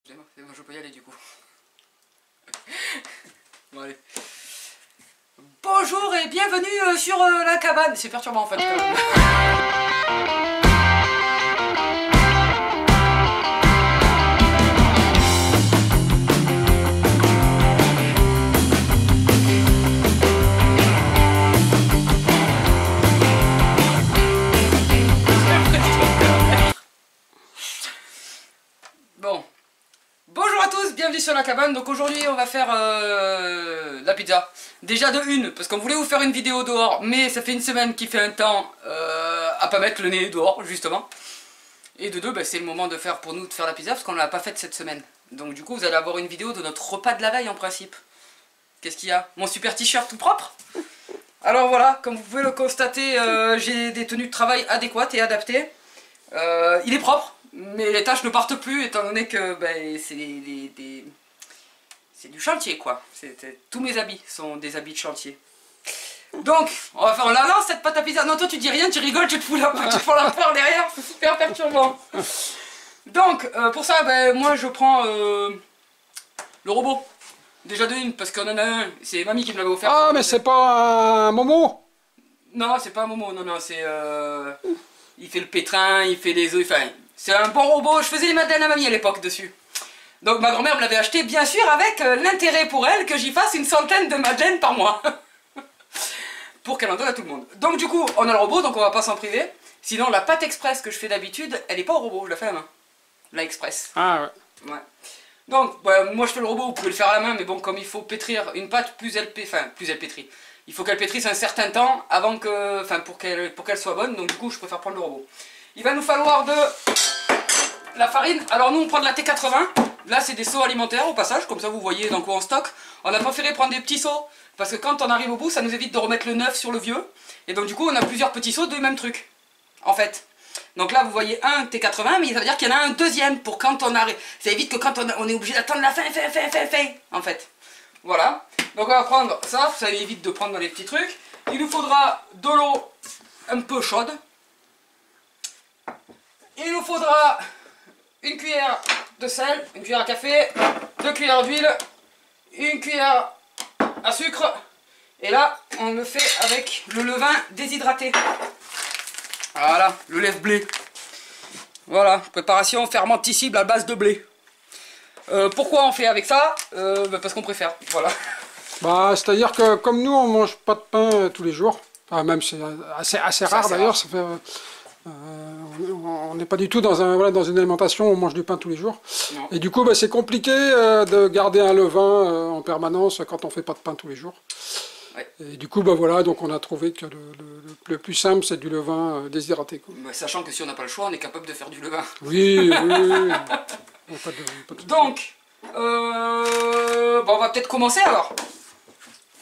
C'est bon, je peux y aller du coup. Bon allez. Bonjour et bienvenue sur la cabane. C'est perturbant en fait. Bon. Bonjour à tous, bienvenue sur la cabane. Donc aujourd'hui on va faire la pizza. Déjà de une, parce qu'on voulait vous faire une vidéo dehors, mais ça fait une semaine qu'il fait un temps à pas mettre le nez dehors justement. Et de deux, bah, c'est le moment de faire pour nous de faire la pizza parce qu'on ne l'a pas faite cette semaine. Donc du coup vous allez avoir une vidéo de notre repas de la veille en principe. Qu'est-ce qu'il y a? Mon super t-shirt tout propre. Alors voilà, comme vous pouvez le constater, j'ai des tenues de travail adéquates et adaptées. Il est propre. Mais les tâches ne partent plus étant donné que ben, c'est du chantier quoi. Tous mes habits sont des habits de chantier. Donc on va faire la lance cette pâte à pizza. Non toi tu dis rien, tu rigoles, tu te fous la peur derrière, c'est super perturbant. Donc pour ça ben, moi je prends le robot. Déjà de une parce qu'on en a un, c'est mamie qui me l'avait offert. Ah mais c'est pas un Momo? Non c'est pas un Momo, non c'est il fait le pétrin, il fait les œufs, enfin... C'est un bon robot, je faisais les madeleines à mamie à l'époque dessus. Donc ma grand-mère me l'avait acheté, bien sûr, avec l'intérêt pour elle que j'y fasse une centaine de madeleines par mois. Pour qu'elle en donne à tout le monde. Donc du coup, on a le robot, donc on va pas s'en priver. Sinon, la pâte express que je fais d'habitude, elle est pas au robot, je la fais à la main. La express. Ah ouais. Ouais. Donc, bah, moi je fais le robot, vous pouvez le faire à la main, mais bon, comme il faut pétrir une pâte, plus elle pétrit. Il faut qu'elle pétrisse un certain temps avant que, enfin, pour qu'elle soit bonne, donc du coup, je préfère prendre le robot. Il va nous falloir de la farine. Alors nous on prend de la T80. Là c'est des seaux alimentaires au passage, comme ça vous voyez dans quoi on stocke. On a préféré prendre des petits seaux parce que quand on arrive au bout ça nous évite de remettre le neuf sur le vieux. Et donc du coup on a plusieurs petits seaux du même truc en fait. Donc là vous voyez un T80 mais ça veut dire qu'il y en a un deuxième pour quand on arrive. Ça évite que quand on est obligé d'attendre la fin en fait. Voilà. Donc on va prendre ça, ça évite de prendre dans les petits trucs. Il nous faudra de l'eau un peu chaude. Il nous faudra une cuillère de sel, une cuillère à café, 2 cuillères d'huile, une cuillère à sucre. Et là, on le fait avec le levain déshydraté. Voilà, le lève-blé. Voilà, préparation fermenticible à base de blé. Pourquoi on fait avec ça? Parce qu'on préfère, voilà. Bah, c'est-à-dire que comme nous, on mange pas de pain tous les jours. Enfin, même c'est assez rare d'ailleurs. Ça fait... on n'est pas du tout dans, dans une alimentation où on mange du pain tous les jours. Non. Et du coup, bah, c'est compliqué de garder un levain en permanence quand on fait pas de pain tous les jours. Ouais. Et du coup, bah, voilà, donc on a trouvé que le plus simple, c'est du levain déshydraté. Quoi. Bah, sachant que si on n'a pas le choix, on est capable de faire du levain. Oui, oui. Donc, bon, on va peut-être commencer alors.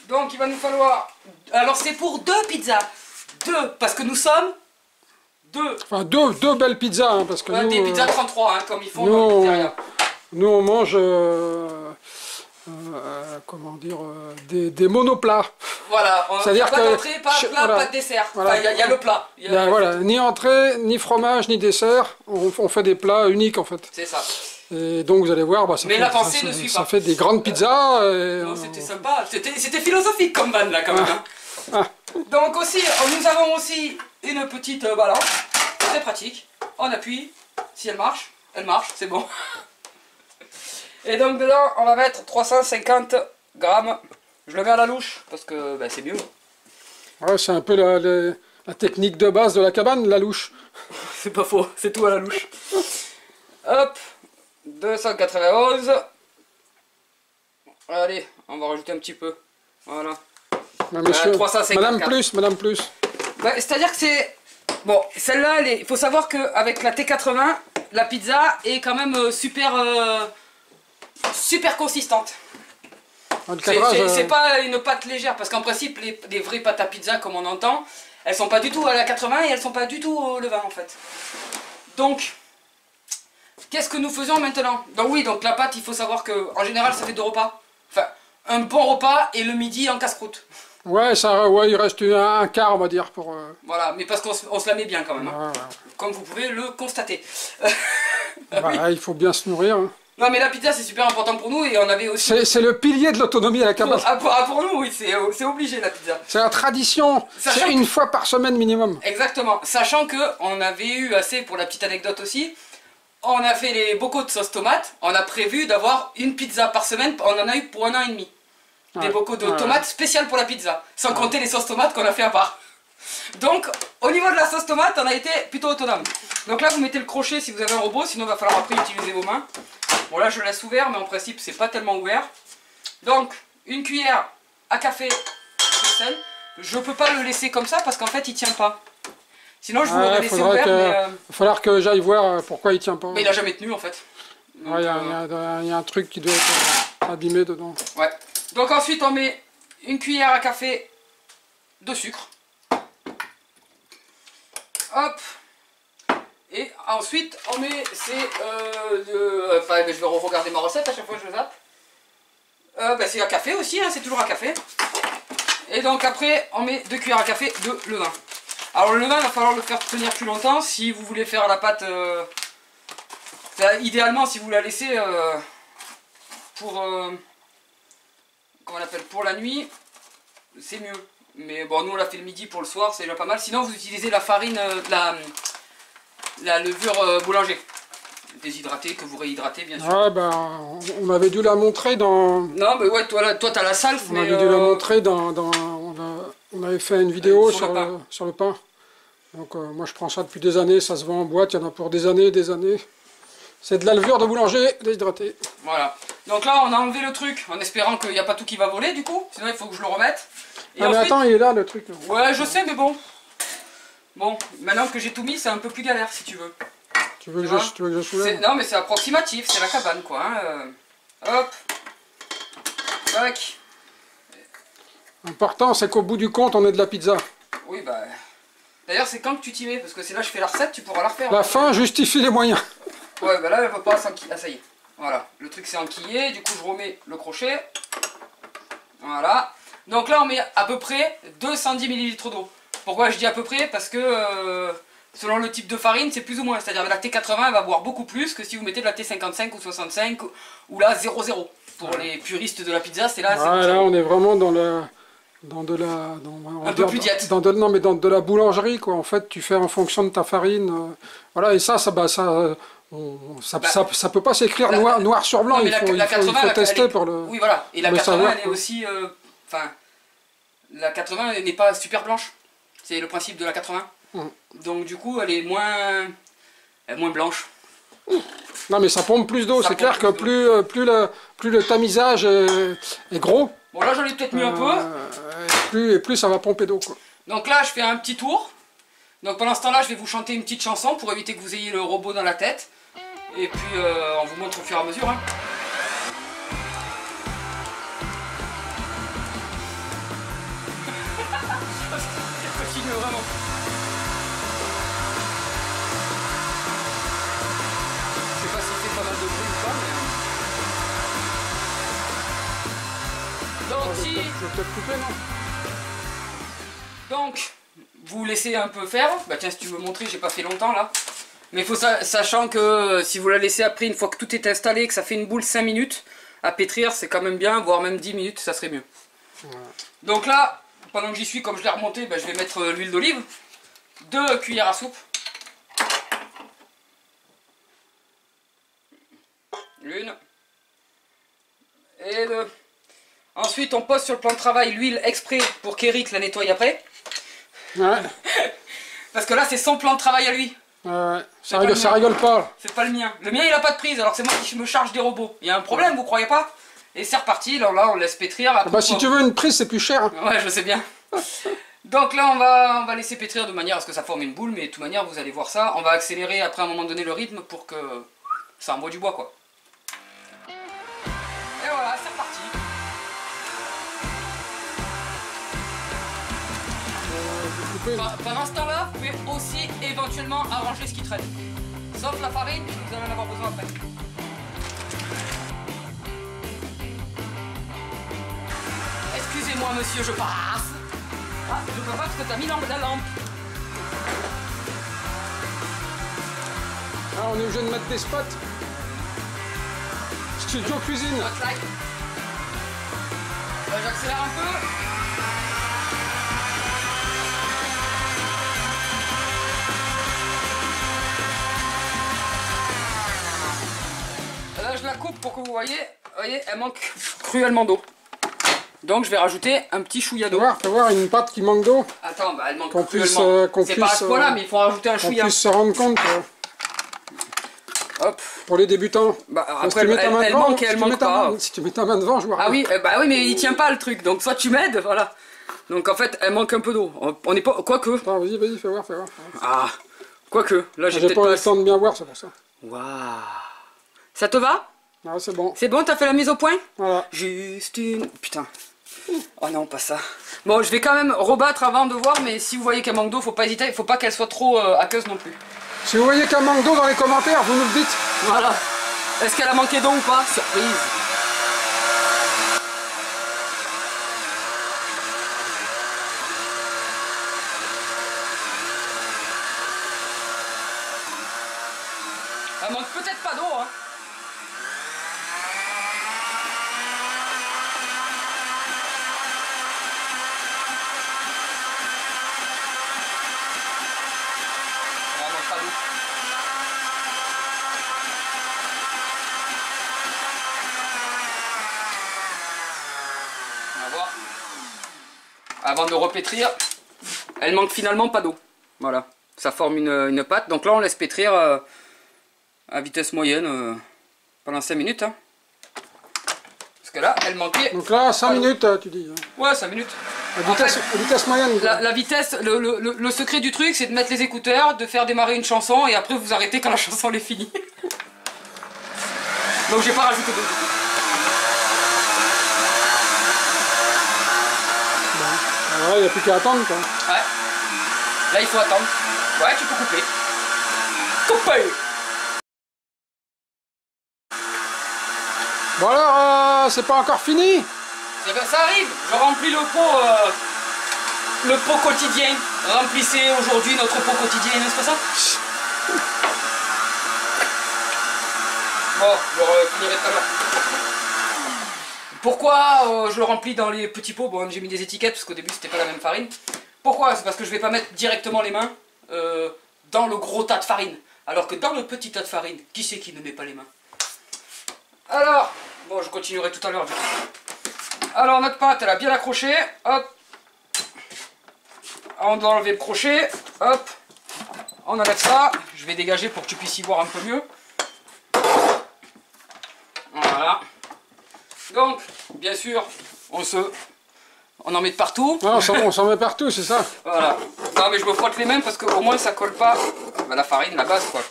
Donc, il va nous falloir... Alors, c'est pour 2 pizzas. 2, parce que nous sommes... Enfin, deux belles pizzas, hein, parce que ouais, nous, des pizzas 33, hein, comme ils font dans le pizzeria. Nous, on mange, comment dire, des monoplats. Voilà, c'est-à-dire pas d'entrée, pas de plat, voilà, pas de dessert. Voilà. Enfin, il y a le plat. Voilà, ni entrée, ni fromage, ni dessert. On fait des plats uniques, en fait. C'est ça. Et donc, vous allez voir, bah, mais la pensée ne suit pas. Ça fait des grandes pizzas. Et, c'était sympa, c'était philosophique comme vanne, là, quand même. Hein. Donc aussi, nous avons aussi une petite balance, très pratique. On appuie, si elle marche, c'est bon. Et donc dedans, on va mettre 350 grammes. Je le mets à la louche, parce que ben, c'est mieux. Ouais, c'est un peu la technique de base de la cabane, la louche. C'est pas faux, c'est tout à la louche. Hop, 291. Allez, on va rajouter un petit peu. Voilà. Monsieur, 354. Madame plus. Bah, c'est-à-dire que c'est... Bon, celle-là, il faut savoir qu'avec la T80, la pizza est quand même super consistante. C'est pas une pâte légère, parce qu'en principe, les vraies pâtes à pizza, comme on entend, elles sont pas du tout à la 80 et elles sont pas du tout au levain, en fait. Donc, qu'est-ce que nous faisons maintenant? Donc oui, donc la pâte, il faut savoir que en général, ça fait 2 repas. Enfin, un bon repas et le midi en casse-croûte. Ouais, il reste un quart, on va dire, pour... Voilà, mais parce qu'on se la met bien quand même, hein, ouais. comme vous pouvez le constater. Bah, il faut bien se nourrir. Hein. Non mais la pizza c'est super important pour nous et on avait aussi... C'est le pilier de l'autonomie à la cabane. Pour nous, oui, c'est obligé la pizza. C'est la tradition, c'est une fois par semaine minimum. Exactement, sachant que on avait eu assez, pour la petite anecdote aussi, on a fait les bocaux de sauce tomate, on a prévu d'avoir une pizza par semaine, on en a eu pour 1 an et demi. Des bocaux de tomates spéciales pour la pizza, sans compter les sauces tomates qu'on a fait à part. Donc, au niveau de la sauce tomate, on a été plutôt autonome. Donc là, vous mettez le crochet si vous avez un robot, sinon il va falloir après utiliser vos mains. Bon là, je laisse ouvert, mais en principe, c'est pas tellement ouvert. Donc, une cuillère à café de sel. Je peux pas le laisser comme ça parce qu'en fait, il tient pas. Sinon, je vous l'aurais laissé ouvert, mais... Il va falloir que j'aille voir pourquoi il tient pas. Mais il a jamais tenu, en fait. Il y a un truc qui doit être abîmé dedans. Ouais. Donc ensuite, on met une cuillère à café de sucre. Hop. Et ensuite, on met enfin, je vais regarder ma recette à chaque fois que je zappe. C'est à café aussi, hein, c'est toujours à café. Et donc après, on met 2 cuillères à café de levain. Alors le levain, il va falloir le faire tenir plus longtemps si vous voulez faire la pâte. Idéalement, si vous la laissez pour comment on appelle, pour la nuit, c'est mieux. Mais bon, nous on l'a fait le midi pour le soir, c'est déjà pas mal. Sinon, vous utilisez la farine, la levure boulanger déshydratée que vous réhydratez bien sûr. Ouais, on avait dû la montrer dans... Non, mais ouais, toi t'as la salve. On avait dû la montrer on avait fait une vidéo sur le pain. Donc moi je prends ça depuis des années, ça se vend en boîte, il y en a pour des années et des années. C'est de la levure de boulanger déshydratée. Voilà. Donc là on a enlevé le truc en espérant qu'il n'y a pas tout qui va voler du coup. Sinon il faut que je le remette. Et ensuite... mais attends, il est là le truc. Ouais, je sais, mais bon. Bon, maintenant que j'ai tout mis, c'est un peu plus galère si tu veux. Tu veux que je soulève? Non mais c'est approximatif, c'est la cabane quoi. Hein. Hop. Tac. L'important c'est qu'au bout du compte on ait de la pizza. Oui bah... D'ailleurs c'est quand que tu t'y mets, parce que c'est là que je fais la recette, tu pourras la refaire. La fin justifie les moyens. Ouais bah là elle ne peut pas s'enquiller. Ah ça y est. Voilà, le truc c'est enquillé, du coup je remets le crochet. Voilà. Donc là on met à peu près 210 ml d'eau. Pourquoi je dis à peu près? Parce que selon le type de farine c'est plus ou moins. C'est-à-dire la T80 elle va boire beaucoup plus que si vous mettez de la T55 ou 65 ou la 00. Pour les puristes de la pizza c'est là. Ouais, là on est vraiment dans de la boulangerie quoi. En fait tu fais en fonction de ta farine. Voilà, et ça peut pas s'écrire noir sur blanc. Il faut tester pour le... Oui voilà, et la 80 elle est aussi... Enfin, la 80 elle n'est pas super blanche. C'est le principe de la 80. Donc du coup elle est moins blanche. Non mais ça pompe plus d'eau, c'est clair que plus le tamisage est gros. Bon là j'en ai peut-être mis un peu. Plus ça va pomper d'eau quoi. Donc là je fais un petit tour. Donc pendant ce temps là je vais vous chanter une petite chanson pour éviter que vous ayez le robot dans la tête. Et puis on vous montre au fur et à mesure. Hein. Continue vraiment. Je sais pas si c'est pas mal de bruit ou pas mais... Donc si... Je vais peut-être couper non. Donc vous laissez un peu faire. Bah tiens si tu veux montrer, j'ai pas fait longtemps là. Mais il faut sachant que si vous la laissez après, une fois que tout est installé, que ça fait une boule 5 minutes, à pétrir c'est quand même bien, voire même 10 minutes, ça serait mieux. Ouais. Donc là, pendant que j'y suis, comme je l'ai remonté, bah, je vais mettre l'huile d'olive. 2 cuillères à soupe. Une. Et 2. Ensuite on pose sur le plan de travail l'huile exprès pour qu'Eric la nettoie après. Ouais. Parce que là c'est son plan de travail à lui. Ça rigole pas. C'est pas le mien. Le mien il a pas de prise alors c'est moi qui me charge des robots. Il y a un problème, vous croyez pas? Et c'est reparti, alors là on laisse pétrir. Bah si tu veux une prise c'est plus cher. Hein. Ouais je sais bien. Donc là on va laisser pétrir de manière à ce que ça forme une boule, mais de toute manière vous allez voir ça. On va accélérer après à un moment donné le rythme pour que ça envoie du bois quoi. Et voilà, c'est reparti. Pendant ce temps-là, vous pouvez aussi éventuellement arranger ce qui traîne. Sauf la farine, vous allez en avoir besoin après. Excusez-moi monsieur, je passe. Ah, je peux pas parce que t'as mis la lampe. Ah, on est obligé de mettre des spots. Studio Cuisine. J'accélère un peu. Là je la coupe pour que vous voyez, elle manque cruellement d'eau. Donc je vais rajouter un petit chouïa d'eau. Fais voir une pâte qui manque d'eau. Attends, bah elle manque qu'on cruellement. puisse, c'est pas à ce point là, mais il faut rajouter un chouïa. Qu'on puisse se rendre compte. Hop. Pour les débutants. Bah, après, elle manque et elle manque pas. Si tu mets ta main devant, je vois. Ah oui, bah oui, mais il tient pas le truc. Donc soit tu m'aides, voilà. Donc en fait, elle manque un peu d'eau. On n'est pas. Quoique. Attends, vas-y, fais voir. Ah, quoique. Là, j'ai pas peut-être pas. eu le temps de bien voir, c'est pour ça. Waouh. Ça te va? Ah, c'est bon. C'est bon, t'as fait la mise au point? Voilà. Juste une. Putain. Oh non, pas ça. Bon, je vais quand même rebattre avant de voir, mais si vous voyez qu'elle manque d'eau, faut pas hésiter. Faut pas qu'elle soit trop aqueuse non plus. Si vous voyez qu'elle manque d'eau dans les commentaires, vous nous le dites. Voilà. Est-ce qu'elle a manqué d'eau ou pas? Surprise. Elle manque peut-être pas d'eau, hein. Elle manque pas d'eau. On va voir. Avant de repétrir, elle manque finalement pas d'eau. Voilà, ça forme une pâte. Donc là, on laisse pétrir à vitesse moyenne pendant 5 minutes. Hein. Parce que là, elle manquait. Donc là, 5 minutes, tu dis. Ouais, 5 minutes. À vitesse moyenne. La vitesse, le secret du truc, c'est de mettre les écouteurs, de faire démarrer une chanson et après vous arrêtez quand la chanson est finie. Donc j'ai pas rajouté d'eau. Il n'y a plus qu'à attendre quoi. Ouais. Là il faut attendre. Ouais, tu peux couper. Couper. Bon alors, c'est pas encore fini. Ça arrive. Je remplis le pot quotidien. Remplissez aujourd'hui notre pot quotidien, n'est-ce pas ça? Bon, je finirai tout à l'heure. Pourquoi je le remplis dans les petits pots? Bon, j'ai mis des étiquettes parce qu'au début c'était pas la même farine. Pourquoi? C'est parce que je vais pas mettre directement les mains dans le gros tas de farine. Alors que dans le petit tas de farine, qui c'est qui ne met pas les mains? Alors, bon, je continuerai tout à l'heure. Alors, notre pâte, elle a bien accroché. Hop. On doit enlever le crochet. Hop. On enlève ça. Je vais dégager pour que tu puisses y voir un peu mieux. Voilà. Donc, bien sûr, on en met de partout. Non, on s'en met partout, c'est ça. Voilà. Non, mais je me frotte les mains parce qu'au moins ça colle pas la farine, la base, quoi.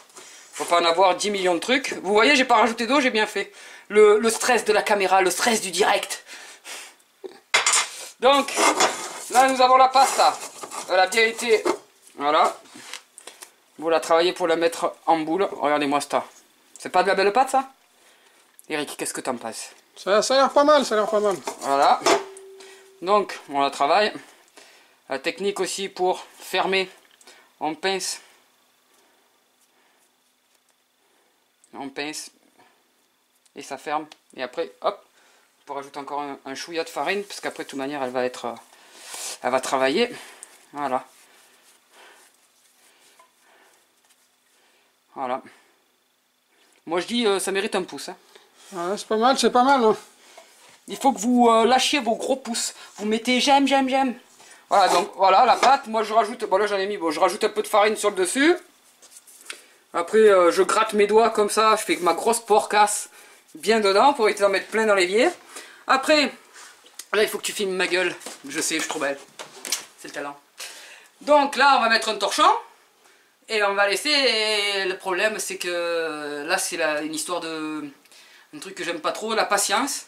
Faut pas en avoir 10 millions de trucs. Vous voyez, j'ai pas rajouté d'eau, j'ai bien fait. Le stress de la caméra, le stress du direct. Donc, là, nous avons la pasta. Elle a bien été... Voilà. Vous la travaillez pour la mettre en boule. Regardez-moi ça. C'est pas de la belle pâte, ça? Eric, qu'est-ce que t'en penses? Ça a l'air pas mal, Voilà. Donc, on la travaille. La technique aussi pour fermer. On pince. On pince. Et ça ferme. Et après, hop. On peut rajouter encore un chouïa de farine. Parce qu'après, de toute manière, elle va travailler. Voilà. Voilà. Moi, je dis, ça mérite un pouce. Hein. Ouais, c'est pas mal. Hein. Il faut que vous lâchiez vos gros pouces. Vous mettez j'aime. Voilà, donc voilà la pâte. Moi je rajoute, bon là j'en ai mis, bon je rajoute un peu de farine sur le dessus. Après je gratte mes doigts comme ça, je fais ma grosse porcasse bien dedans pour éviter d'en mettre plein dans l'évier. Après, là il faut que tu filmes ma gueule. Je sais, je suis trop belle. C'est le talent. Donc là on va mettre un torchon. Et on va laisser, le problème c'est que là c'est une histoire de... Un truc que j'aime pas trop, la patience.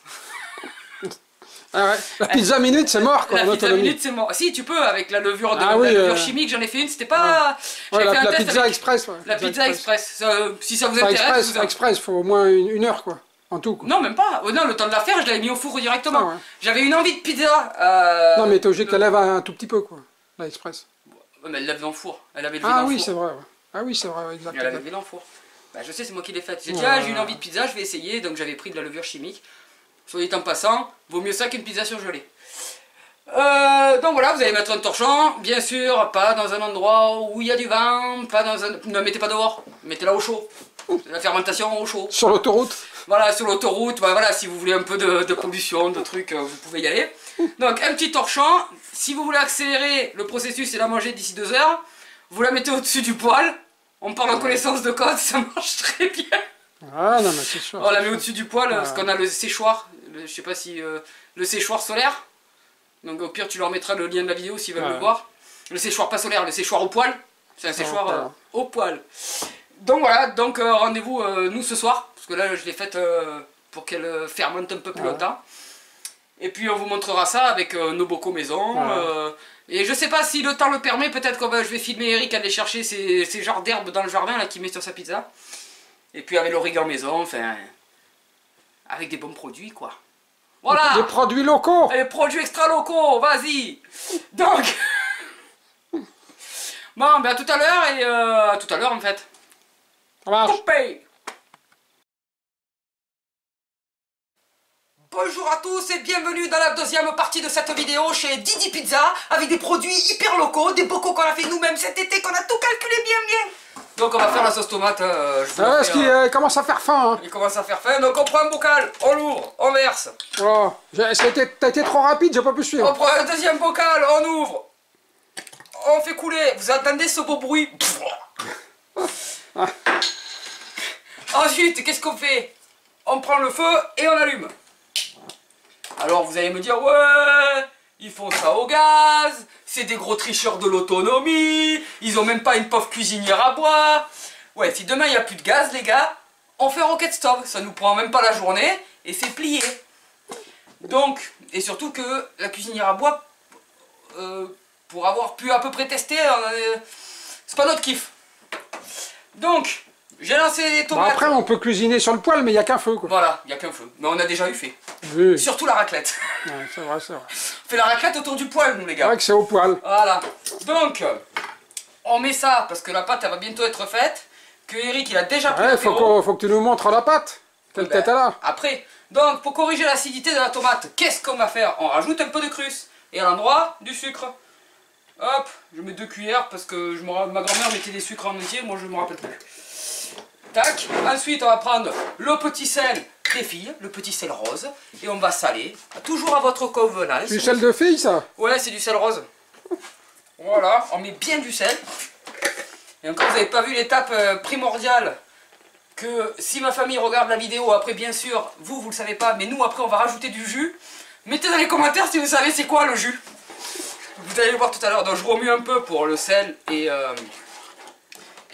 Ah ouais. La pizza minute c'est mort quoi. La pizza minute c'est mort. Si tu peux avec la levure, la levure chimique, j'en ai fait une, c'était pas... Ouais, la pizza express. Ouais. La pizza express. Si ça vous intéresse... Express, faut au moins une heure quoi. En tout quoi. Non même pas. Non, le temps de la faire je l'avais mis au four directement. Ah, ouais. J'avais une envie de pizza. Non mais t'es obligé qu'elle lève un tout petit peu quoi. La express. Mais elle lève dans le four. Elle avait levé dans le four. Oui c'est vrai. Ouais. Ah oui c'est vrai, exactement. Elle avait levé dans le four. Bah, je sais, c'est moi qui l'ai faite. J'ai dit, ah, j'ai une envie de pizza, je vais essayer. Donc j'avais pris de la levure chimique. Soit dit en passant, vaut mieux ça qu'une pizza surgelée. Donc voilà, vous allez mettre un torchon, bien sûr, pas dans un endroit où il y a du vent, pas dans un... ne mettez pas dehors, mettez-la au chaud. La fermentation au chaud. Sur l'autoroute. Voilà, sur l'autoroute, bah voilà, si vous voulez un peu de combustion, de trucs, vous pouvez y aller. Donc un petit torchon, si vous voulez accélérer le processus et la manger d'ici 2 heures, vous la mettez au-dessus du poêle. On parle en connaissance de cause, ça marche très bien. Ah non mais c'est sûr. On la met au-dessus du poêle, parce qu'on a le séchoir, je sais pas si... le séchoir solaire. Donc au pire tu leur mettras le lien de la vidéo s'ils veulent le voir. Le séchoir pas solaire, le séchoir au poêle. C'est un séchoir au poêle. Donc voilà, donc rendez-vous nous ce soir. Parce que là je l'ai faite pour qu'elle fermente un peu plus longtemps. Et puis on vous montrera ça avec nos bocaux maison. Et je sais pas si le temps le permet, peut-être que je vais filmer Eric aller chercher ces genres d'herbes dans le jardin là qu'il met sur sa pizza. Et puis avec l'origan maison, enfin... avec des bons produits quoi. Voilà. Des produits locaux. Des produits extra locaux, vas-y. Donc... bon, ben à tout à l'heure et à tout à l'heure en fait. Ça marche. Coupé. Bonjour à tous et bienvenue dans la deuxième partie de cette vidéo chez Didi Pizza avec des produits hyper locaux, des bocaux qu'on a fait nous-mêmes cet été, qu'on a tout calculé bien. Donc on va faire la sauce tomate. Parce qu'il commence à faire faim. Hein. Il commence à faire faim, donc on prend un bocal, on l'ouvre, on verse. Oh, t'as été trop rapide, j'ai pas pu suivre. On prend un deuxième bocal, on ouvre. On fait couler, vous entendez ce beau bruit. Ensuite, qu'est-ce qu'on fait? On prend le feu et on allume. Alors vous allez me dire, ouais, ils font ça au gaz, c'est des gros tricheurs de l'autonomie, ils ont même pas une pauvre cuisinière à bois. Ouais, si demain il n'y a plus de gaz les gars, on fait un rocket stove, ça nous prend même pas la journée et c'est plié. Donc, et surtout que la cuisinière à bois, pour avoir pu à peu près tester, c'est pas notre kiff. Donc, j'ai lancé les tomates. Bon, après on peut cuisiner sur le poêle mais il n'y a qu'un feu quoi. Voilà, il n'y a qu'un feu, mais on a déjà eu fait. Oui. Surtout la raclette. Ouais, c'est vrai, c'est vrai. On fait la raclette autour du poêle, nous les gars. C'est vrai que c'est au poêle. Voilà. Donc, on met ça parce que la pâte elle va bientôt être faite. Que Eric il a déjà pris l'apéro. Faut que tu nous montres la pâte. Telle tête là. Après. Donc, pour corriger l'acidité de la tomate, qu'est-ce qu'on va faire? On rajoute un peu de crus. Et à l'endroit, du sucre. Hop, je mets 2 cuillères parce que ma grand-mère mettait des sucres en entier, moi je me rappelle plus. Tac. Ensuite, on va prendre le petit sel des filles, le petit sel rose, et on va saler, toujours à votre convenance. Du sel de fille ça? Ouais, c'est du sel rose. Voilà, on met bien du sel. Et encore, vous n'avez pas vu l'étape primordiale, que si ma famille regarde la vidéo, après bien sûr, vous le savez pas, mais nous après on va rajouter du jus. Mettez dans les commentaires si vous savez c'est quoi le jus. Vous allez le voir tout à l'heure, donc je remue un peu pour le sel et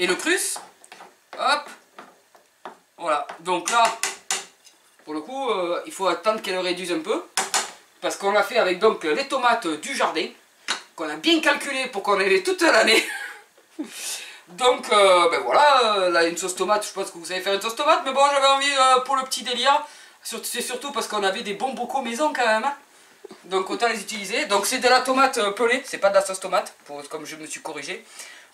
le crus. Hop. Voilà, donc là, pour le coup, il faut attendre qu'elle réduise un peu. Parce qu'on l'a fait avec donc les tomates du jardin, qu'on a bien calculé pour qu'on ait toute l'année. Donc, ben voilà, là une sauce tomate, je pense que vous savez faire une sauce tomate, mais bon, j'avais envie pour le petit délire. C'est surtout parce qu'on avait des bons bocaux maison quand même. Hein. Donc autant les utiliser. Donc c'est de la tomate pelée, c'est pas de la sauce tomate, comme je me suis corrigé.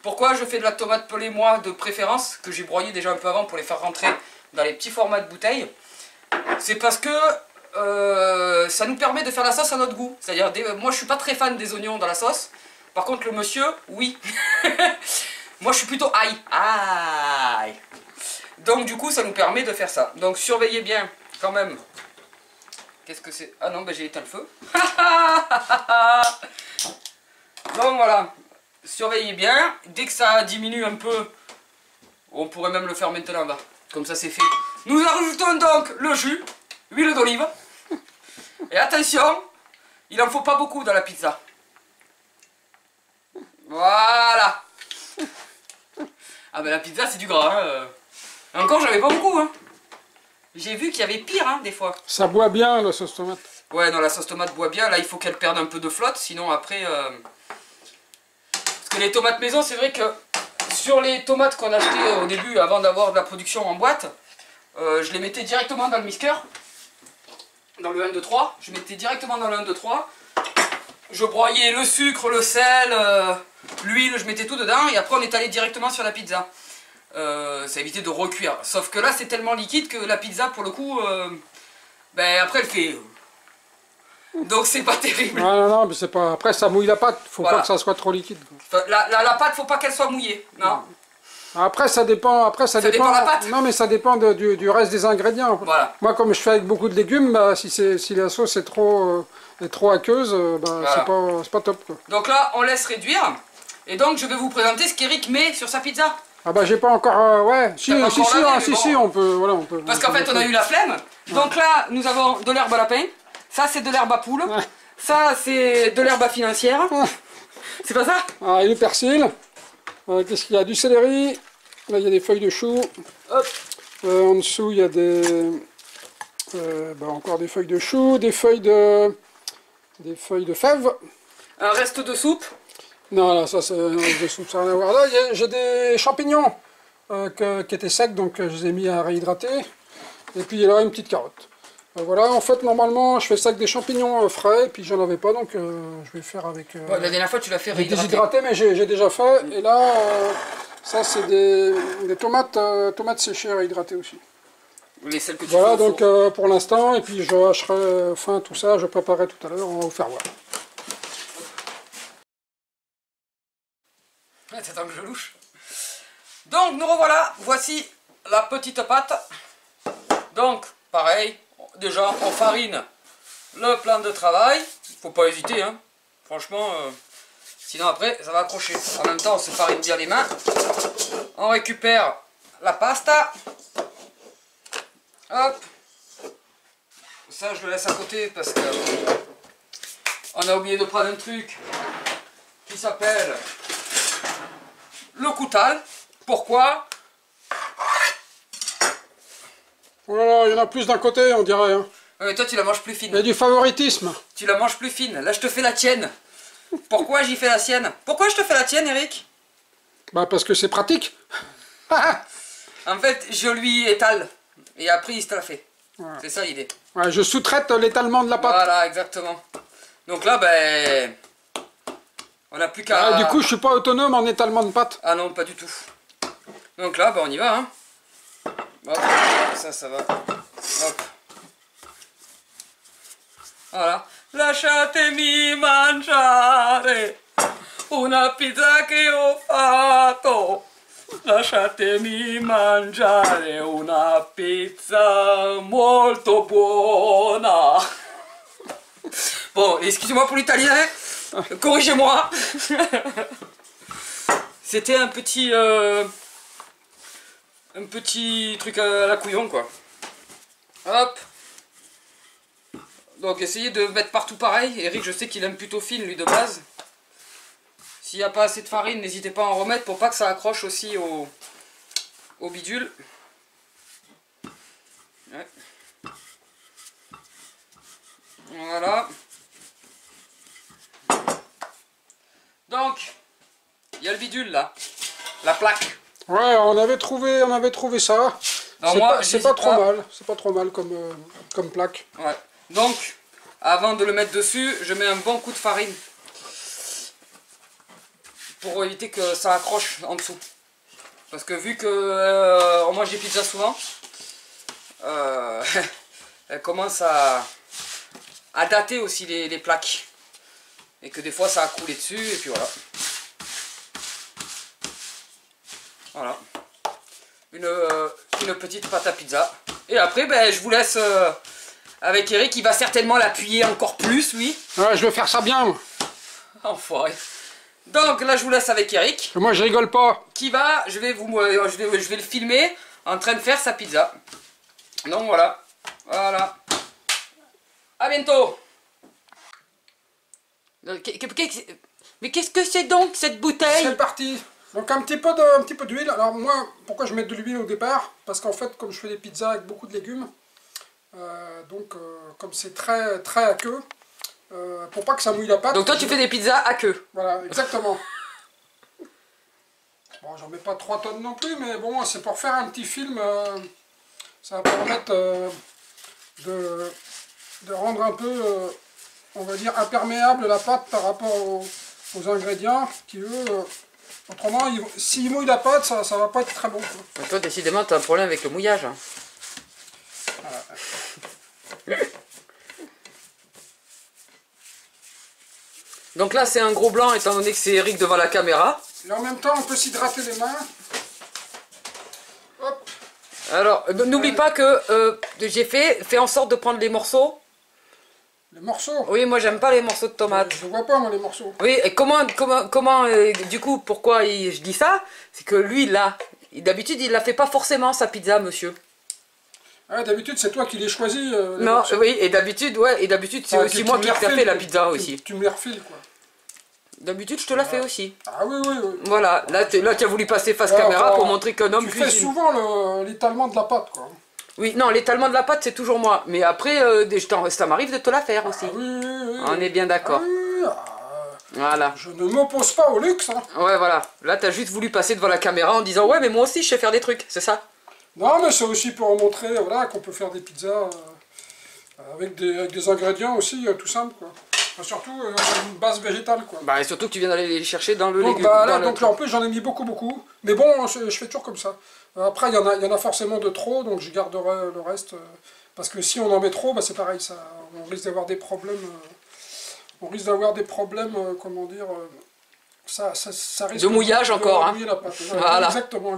Pourquoi je fais de la tomate pelée moi de préférence, que j'ai broyé déjà un peu avant pour les faire rentrer dans les petits formats de bouteilles? C'est parce que ça nous permet de faire la sauce à notre goût. C'est-à-dire, moi je suis pas très fan des oignons dans la sauce. Par contre le monsieur, oui. Moi je suis plutôt ail. Aïe. Donc du coup ça nous permet de faire ça. Donc surveillez bien quand même. Qu'est-ce que c'est? Ah non, ben j'ai éteint le feu. Donc voilà. Surveillez bien. Dès que ça diminue un peu, on pourrait même le faire maintenant là. Comme ça c'est fait. Nous ajoutons donc le jus, huile d'olive. Et attention, il n'en faut pas beaucoup dans la pizza. Voilà. Ah ben la pizza c'est du gras. Hein. Encore j'avais pas beaucoup. Hein. J'ai vu qu'il y avait pire hein, des fois. Ça boit bien la sauce tomate. Ouais, non, la sauce tomate boit bien. Là il faut qu'elle perde un peu de flotte. Sinon après... Parce que les tomates maison, c'est vrai que sur les tomates qu'on achetait au début avant d'avoir de la production en boîte, je les mettais directement dans le misker. Dans le 1, 2, 3. Je mettais directement dans le 1, 2, 3. Je broyais le sucre, le sel, l'huile, je mettais tout dedans et après on étalait directement sur la pizza. ça éviter de recuire. Sauf que là c'est tellement liquide que la pizza pour le coup, ben après elle fait... Donc c'est pas terrible. Non, non, non, mais c'est pas... Après ça mouille la pâte, faut Voilà. pas que ça soit trop liquide. Quoi. Enfin, la pâte faut pas qu'elle soit mouillée. Non. Après ça dépend, Ça dépend de la pâte. Non mais ça dépend du reste des ingrédients. Voilà. Moi comme je fais avec beaucoup de légumes, bah, si la sauce est trop aqueuse, bah, Voilà. c'est pas top quoi. Donc là on laisse réduire. Et donc je vais vous présenter ce qu'Eric met sur sa pizza. Ah bah j'ai pas encore... ouais, si, T'as pas si, encore si, lavé, hein, mais si, bon. si, on peut... Voilà, on peut Parce qu'en fait on a eu la flemme. Donc là nous avons de l'herbe à lapin. Ça c'est de l'herbe à poule. Ouais. Ça c'est de l'herbe à financière. C'est pas ça? Ah, et le persil. Qu'est-ce qu'il y a? Du céleri. Là il y a des feuilles de chou. Hop. En dessous il y a des... bah, encore des feuilles de chou, des feuilles de fèves. Un reste de soupe. Non, là, ça c'est de soupe, ça n'a rien à voir. Là, j'ai des champignons qui étaient secs, donc je les ai mis à réhydrater. Et puis il y a là une petite carotte. Voilà, en fait, normalement, je fais ça avec des champignons frais, et puis j'en avais pas, donc je vais faire avec... Ouais, la dernière fois tu l'as fait réhydrater. déshydraté, mais j'ai déjà fait. Et là, ça c'est des tomates, tomates séchées réhydratées aussi. Les celles que tu Voilà, fais au donc four. pour l'instant, et puis je hacherai fin tout ça, je préparerai tout à l'heure, on va vous faire voir. T'attends que je louche. Donc nous revoilà, voici la petite pâte. Donc pareil, déjà on farine le plan de travail. Faut pas hésiter, hein. Franchement, sinon après ça va accrocher. En même temps on se farine bien les mains. On récupère la pasta. Hop. Ça je le laisse à côté parce que on a oublié de prendre un truc qui s'appelle le coutal. Pourquoi? Oh là là, il y en a plus d'un côté, on dirait. Hein. Mais toi tu la manges plus Il y a fine. du favoritisme. Tu la manges plus fine. Là je te fais la tienne. Pourquoi j'y fais la sienne? Pourquoi je te fais la tienne, Eric? Bah parce que c'est pratique. En fait je lui étale. Et après il se la fait. Ouais. C'est ça l'idée. Ouais, je sous-traite l'étalement de la pâte. Voilà, exactement. Donc là ben... on n'a plus qu'à... Du coup, je suis pas autonome en étalement de pâte. Ah non, pas du tout. Donc là, ben on y va. Hein. Hop, ça va. Hop. Voilà. Lasciatemi mangiare una pizza che ho fatto. Lasciatemi mangiare una pizza molto buona. Bon, excusez-moi pour l'italien. Corrigez-moi. C'était un petit truc à la couillon quoi. Hop. Donc essayez de mettre partout pareil. Eric je sais qu'il aime plutôt fine lui de base. S'il n'y a pas assez de farine, n'hésitez pas à en remettre pour pas que ça accroche aussi au bidule. Ouais. Voilà. Donc, il y a le bidule là, la plaque. Ouais, on avait trouvé ça. C'est pas trop mal. C'est pas trop mal comme plaque. Ouais. Donc, avant de le mettre dessus, je mets un bon coup de farine pour éviter que ça accroche en dessous. Parce que vu que on mange des pizzas souvent, elle commence à dater aussi les plaques. Et que des fois ça a coulé dessus et puis voilà. Voilà. Une petite pâte à pizza. Et après ben, je vous laisse avec Eric, il va certainement l'appuyer encore plus, oui. Ouais, je vais faire ça bien. Moi. Enfoiré. Donc là je vous laisse avec Eric. Moi je rigole pas. Qui va, je vais le filmer en train de faire sa pizza. Donc voilà. Voilà. À bientôt. Mais qu'est-ce que c'est donc cette bouteille? C'est parti. Donc un petit peu d'huile. Alors moi, pourquoi je mets de l'huile au départ? Parce qu'en fait, comme je fais des pizzas avec beaucoup de légumes, comme c'est très aqueux, pour pas que ça mouille la pâte. Donc toi tu fais des pizzas à queue. Voilà, exactement. Bon, j'en mets pas 3 tonnes non plus, mais bon, c'est pour faire un petit film. Ça va permettre de rendre un peu, on va dire, imperméable la pâte par rapport aux ingrédients qui, eux, Autrement, s'il mouille la pâte, ça va pas être très bon. Quoi. Toi, décidément, tu as un problème avec le mouillage. Hein. Voilà. Donc là, c'est un gros blanc, étant donné que c'est Eric devant la caméra. Et en même temps, on peut s'hydrater les mains. Hop. Alors, n'oublie pas que j'ai fait en sorte de prendre les morceaux. Les morceaux? Oui, moi, j'aime pas les morceaux de tomates. Je ne vois pas, moi, les morceaux. Oui, et comment du coup, pourquoi je dis ça? C'est que lui, là, d'habitude, il la fait pas forcément, sa pizza, monsieur. Ah, d'habitude, c'est toi qui les choisis. Non, oui, et d'habitude, c'est aussi moi qui t'a fait la pizza aussi. Tu me les refiles, quoi. D'habitude, je te la fais aussi. Ah oui, oui, oui. Voilà, là, tu as voulu passer face caméra pour montrer qu'un homme cuisine. Tu fais souvent l'étalement de la pâte, quoi. Oui, non, l'étalement de la pâte, c'est toujours moi. Mais après, ça m'arrive de te la faire aussi. Ah oui, oui, oui. On est bien d'accord. Voilà. Je ne m'oppose pas au luxe, hein. Ouais, voilà. Là, t'as juste voulu passer devant la caméra en disant « Ouais, mais moi aussi, je sais faire des trucs. » C'est ça? Non, mais c'est aussi pour montrer voilà, qu'on peut faire des pizzas avec des ingrédients aussi tout simples, quoi. Enfin, surtout une base végétale, quoi. Bah, et surtout que tu viens d'aller les chercher dans le donc, légume. Donc là, en plus, j'en ai mis beaucoup. Mais bon, je fais toujours comme ça. Après, il y en a forcément de trop, donc je garderai le reste. Parce que si on en met trop, bah, c'est pareil, on risque d'avoir des problèmes. Comment dire, ça risque de mouillage encore, hein. Mouiller la pâte. Voilà. Exactement.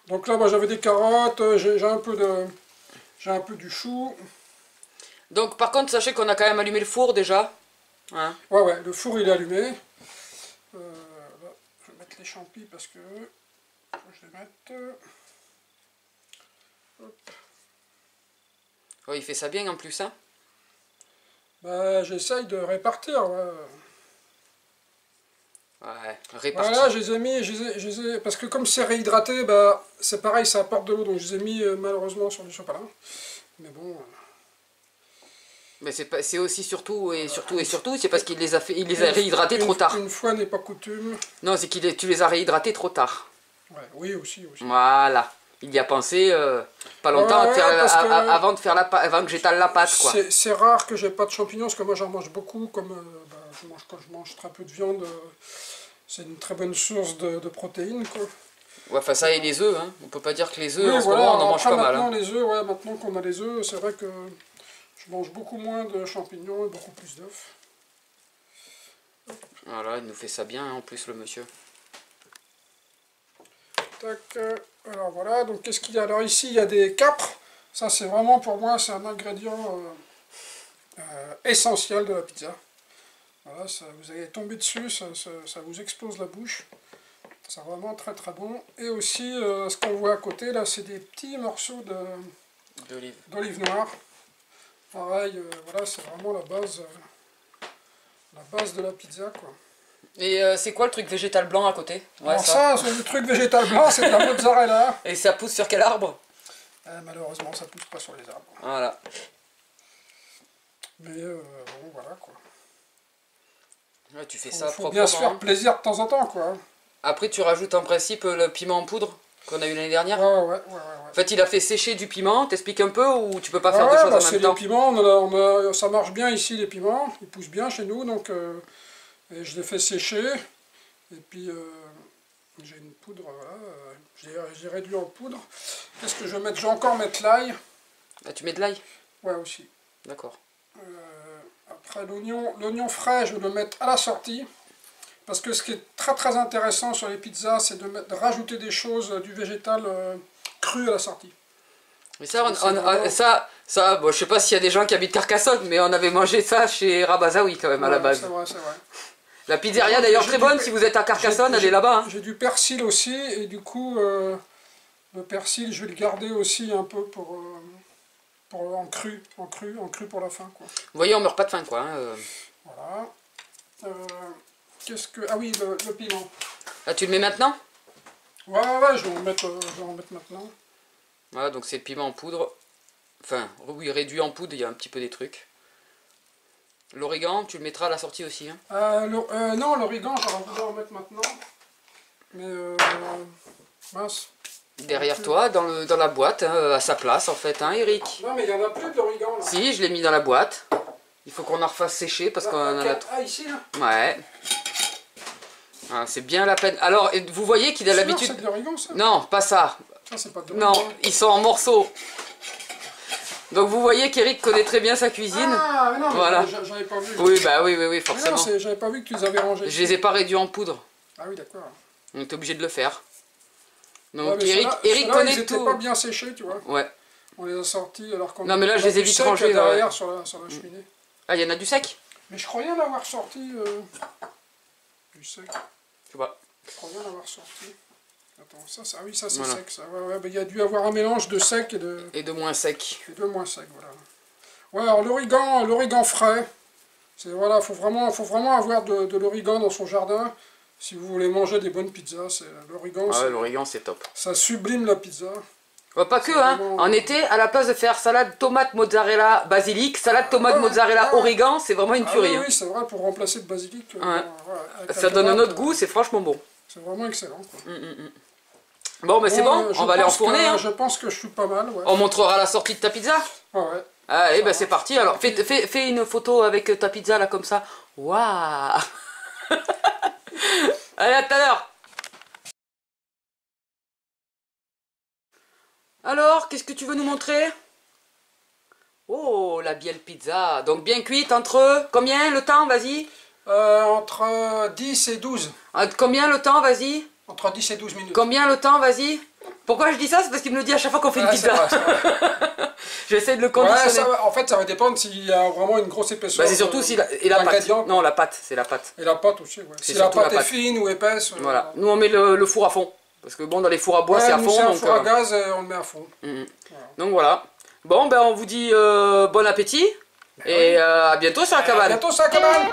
Donc là, moi, j'avais des carottes, j'ai un peu du chou. Donc, par contre, sachez qu'on a quand même allumé le four déjà. Hein. Ouais, le four il est allumé. Là, je vais mettre les champis parce que je vais mettre. Hop. Oh, il fait ça bien en plus, hein. Bah, j'essaye de répartir. Ouais, répartir. Voilà, je les ai mis, parce que comme c'est réhydraté, bah, c'est pareil, ça apporte de l'eau, donc je les ai mis malheureusement sur du sopalin. Mais bon. Mais c'est aussi surtout, c'est parce qu'il les a réhydratés trop tard. Une fois n'est pas coutume. Non, c'est que tu les as réhydratés trop tard. Ouais, oui, aussi. Voilà. Il y a pensé pas longtemps avant que j'étale la pâte, quoi. C'est rare que j'ai pas de champignons, parce que moi j'en mange beaucoup, comme quand je mange très peu de viande, c'est une très bonne source de protéines, quoi. Ouais, enfin ça et les œufs, hein. On peut pas dire que les œufs, oui, en ce moment, on en mange pas mal. Maintenant, les œufs, ouais, maintenant qu'on a les œufs, c'est vrai que je mange beaucoup moins de champignons et beaucoup plus d'œufs. Voilà, il nous fait ça bien, hein, en plus, le monsieur. Tac, alors voilà, donc qu'est-ce qu'il y a? Alors ici, il y a des capres. Ça, c'est vraiment, pour moi, c'est un ingrédient essentiel de la pizza. Voilà, vous allez tomber dessus, ça vous explose la bouche. C'est vraiment très très bon. Et aussi, ce qu'on voit à côté, là, c'est des petits morceaux d'olive noire. Pareil, voilà, c'est vraiment la base de la pizza, quoi. Et c'est quoi le truc végétal blanc à côté? Ouais, alors le truc végétal blanc, c'est de la mozzarella. Et ça pousse sur quel arbre? Malheureusement, ça pousse pas sur les arbres. Voilà. Mais bon, voilà, quoi. Ouais, tu fais ça faut bien se faire plaisir de temps en temps, quoi. Après, tu rajoutes en principe le piment en poudre qu'on a eu l'année dernière. Ouais. En fait, il a fait sécher du piment. T'expliques un peu ou tu peux pas faire deux choses en même temps? Les piments, ça marche bien ici, les piments. Ils poussent bien chez nous, donc et je les fais sécher. Et puis, j'ai une poudre, voilà. J'ai réduit en poudre. Qu'est-ce que je vais mettre? Je vais encore mettre l'ail. Ah, tu mets de l'ail? Ouais, aussi. D'accord. Après, l'oignon frais, je vais le mettre à la sortie. Parce que ce qui est très très intéressant sur les pizzas, c'est de rajouter des choses, du végétal cru à la sortie. Mais ça, bon, je sais pas s'il y a des gens qui habitent Carcassonne, mais on avait mangé ça chez Rabazaoui quand même à la base. C'est vrai. La pizzeria d'ailleurs très bonne, si vous êtes à Carcassonne, elle est là-bas. Hein. J'ai du persil aussi, et du coup, le persil, je vais le garder aussi un peu en cru pour la fin, quoi. Vous voyez, on meurt pas de faim, quoi. Hein. Voilà. Ah oui, le piment. Ah, tu le mets maintenant? Ouais, je vais en mettre maintenant. Voilà, donc c'est le piment en poudre. Enfin, oui, réduit en poudre, il y a un petit peu des trucs. L'origan, tu le mettras à la sortie aussi. Hein. Non, l'origan, j'aurais voulu en mettre maintenant. Mais, mince. Derrière toi, dans la boîte, hein, à sa place en fait, hein, Eric. Non, mais il n'y en a plus de l'origan là. Si, je l'ai mis dans la boîte. Il faut qu'on en refasse sécher parce qu'on en a... Ah, ici là? Ouais. Ah, c'est bien la peine. Alors, vous voyez qu'il a l'habitude... C'est de l'origan, ça? Non, pas ça. Ça, c'est pas de l'origan. Non, ils sont en morceaux. Donc vous voyez qu'Eric connaît très bien sa cuisine. Ah, non, voilà. J'avais pas vu. Oui, bah oui, forcément. J'avais pas vu que tu les avais rangés. Je les ai pas réduits en poudre. Ah oui, d'accord. On était obligé de le faire. Donc ouais, Eric connaît ils tout. Ils étaient pas bien séchés, tu vois. Ouais. On les a sortis alors qu'on... Non, mais là, je les ai vite rangés. Derrière, sur la cheminée. Ah, il y en a du sec? Mais je crois rien l'avoir sorti... du sec. Je sais pas. Je crois rien l'avoir sorti. Attends, ça oui, ça c'est voilà. sec, ça. Ouais, il y a dû avoir un mélange de sec et de... Et de moins sec. Et de moins sec, voilà. Ouais, alors l'origan frais, c'est voilà, faut vraiment avoir de l'origan dans son jardin. Si vous voulez manger des bonnes pizzas, c'est l'origan. Ah ouais, l'origan c'est top. Ça sublime la pizza. Ouais, pas que, hein. Vraiment... En été, à la place de faire salade tomate mozzarella basilic, salade tomate mozzarella origan, c'est vraiment une tuerie. Oui, c'est vrai, pour remplacer le basilic. Ça donne un autre goût, c'est franchement bon. C'est vraiment excellent, quoi. Bon, mais c'est bon, on va aller enfourner. Hein. Je pense que je suis pas mal, ouais. On montrera la sortie de ta pizza. Ouais. Allez, ben c'est parti. Alors, fais une photo avec ta pizza, là, comme ça. Waouh. Allez, à tout à l'heure. Alors, qu'est-ce que tu veux nous montrer? Oh, la belle pizza. Donc, bien cuite entre... Combien, le temps, vas-y? Entre 10 et 12. Combien, le temps, vas-y? Entre 10 et 12 minutes. Combien, le temps, vas-y? Pourquoi je dis ça? C'est parce qu'il me le dit à chaque fois qu'on fait une pizza. J'essaie de le conditionner. Ouais, en fait, ça va dépendre s'il y a vraiment une grosse épaisseur. Bah, c'est surtout si la pâte. Non, la pâte, c'est la pâte. Et la pâte aussi, ouais. Si la pâte est fine ou épaisse. Voilà. Nous, on met le four à fond. Parce que bon, dans les fours à bois, c'est à fond. C'est un four à gaz et on le met à fond. Voilà. Donc voilà. Bon, ben on vous dit bon appétit. Et à bientôt sur la cabane. À bientôt sur la cabane.